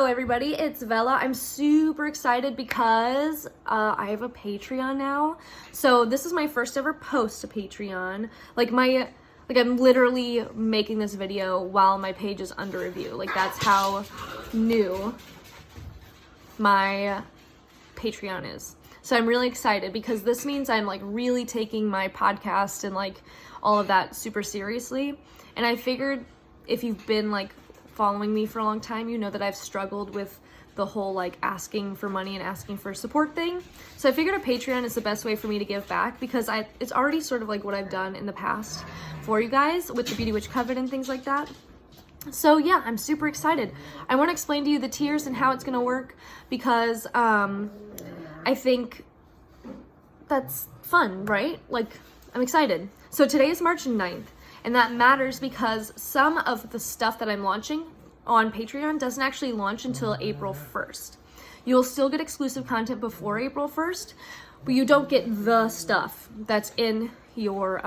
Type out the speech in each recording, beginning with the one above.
everybody, it's Vella. I'm super excited because I have a Patreon now. So this is my first ever post to Patreon. I'm literally making this video while my page is under review. Like, that's how new my Patreon is. So I'm really excited because this means I'm like really taking my podcast and like all of that super seriously. And I figured if you've been like following me for a long time, you know that I've struggled with the whole like asking for money and asking for support thing. So I figured a Patreon is the best way for me to give back because it's already sort of like what I've done in the past for you guys with the Beauty Witch Coven and things like that. So yeah, I'm super excited. I want to explain to you the tiers and how it's going to work because I think that's fun, right? Like, I'm excited. So today is March 9th. And that matters because some of the stuff that I'm launching on Patreon doesn't actually launch until April 1st. You'll still get exclusive content before April 1st, but you don't get the stuff that's in your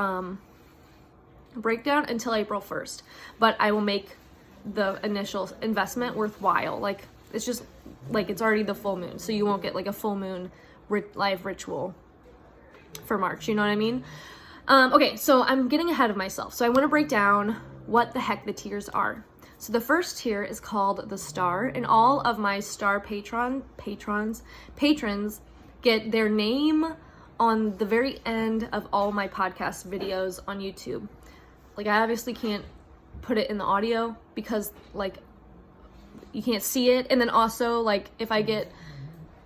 breakdown until April 1st. But I will make the initial investment worthwhile. Like, it's just, like, it's already the full moon, so you won't get, like, a full moon live ritual for March, you know what I mean? Okay, so I'm getting ahead of myself. So I want to break down what the heck the tiers are. So the first tier is called the Star, and all of my Star patrons get their name on the very end of all my podcast videos on YouTube. Like, I obviously can't put it in the audio because like you can't see it. And then also, like, if I get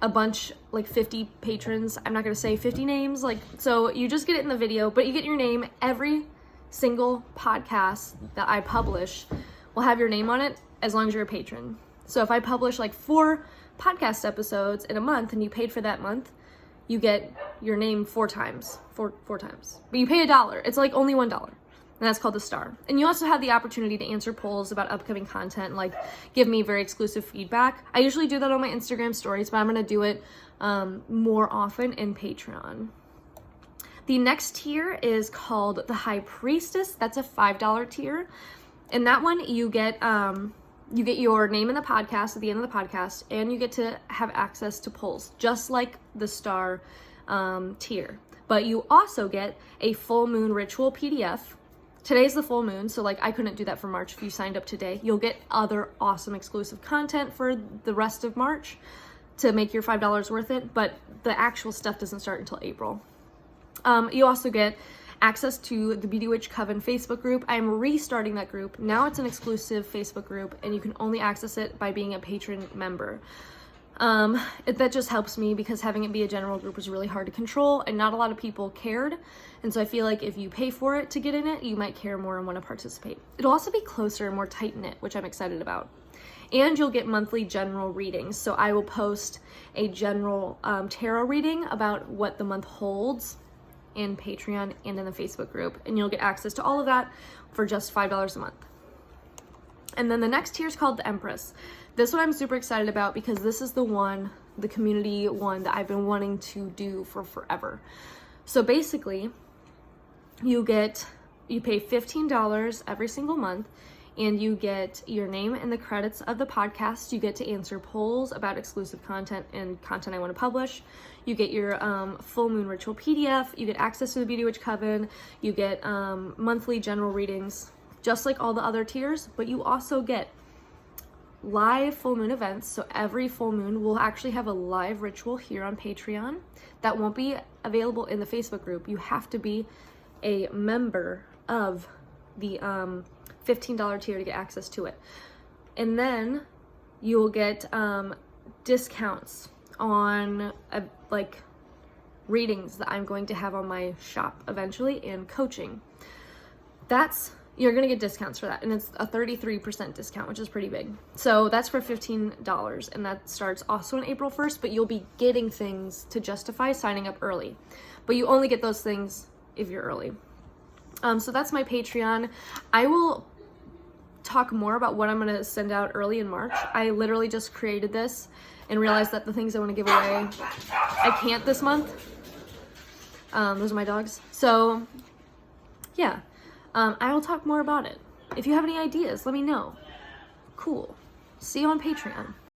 a bunch, like 50 patrons, I'm not gonna say 50 names, like, so you just get it in the video, but you get your name. Every single podcast that I publish will have your name on it as long as you're a patron. So if I publish like 4 podcast episodes in a month and you paid for that month, you get your name 4 times, four times, but you pay $1. It's like only $1. And that's called the Star. And you also have the opportunity to answer polls about upcoming content, like give me very exclusive feedback. I usually do that on my Instagram stories, but I'm gonna do it more often in Patreon. The next tier is called the High Priestess. That's a $5 tier. And that one you get your name in the podcast at the end of the podcast, and you get to have access to polls, just like the Star tier. But you also get a full moon ritual PDF. Today's the full moon, so like I couldn't do that for March if you signed up today. You'll get other awesome exclusive content for the rest of March to make your $5 worth it, but the actual stuff doesn't start until April. You also get access to the Beauty Witch Coven Facebook group. I'm restarting that group. Now it's an exclusive Facebook group, and you can only access it by being a patron member. That just helps me because having it be a general group is really hard to control and not a lot of people cared. And so I feel like if you pay for it to get in it, you might care more and want to participate. It'll also be closer and more tight-knit, which I'm excited about. And you'll get monthly general readings. So I will post a general tarot reading about what the month holds in Patreon and in the Facebook group. And you'll get access to all of that for just $5 a month. And then the next tier is called the Empress. This one I'm super excited about because this is the one, the community one that I've been wanting to do for forever. So basically, you pay $15 every single month, and you get your name in the credits of the podcast. You get to answer polls about exclusive content and content I want to publish. You get your full moon ritual PDF. You get access to the Beauty Witch Coven. You get monthly general readings, just like all the other tiers, but you also get live full moon events. So every full moon we'll actually have a live ritual here on Patreon that won't be available in the Facebook group. You have to be a member of the $15 tier to get access to it. And then you'll get discounts on like readings that I'm going to have on my shop eventually, and coaching. You're gonna get discounts for that, and it's a 33% discount, which is pretty big. So that's for $15, and that starts also on April 1st, but you'll be getting things to justify signing up early. But you only get those things if you're early. So that's my Patreon. I will talk more about what I'm gonna send out early in March. I literally just created this and realized that the things I wanna give away, I can't this month. Those are my dogs. So yeah. I will talk more about it. If you have any ideas, let me know. Cool. See you on Patreon.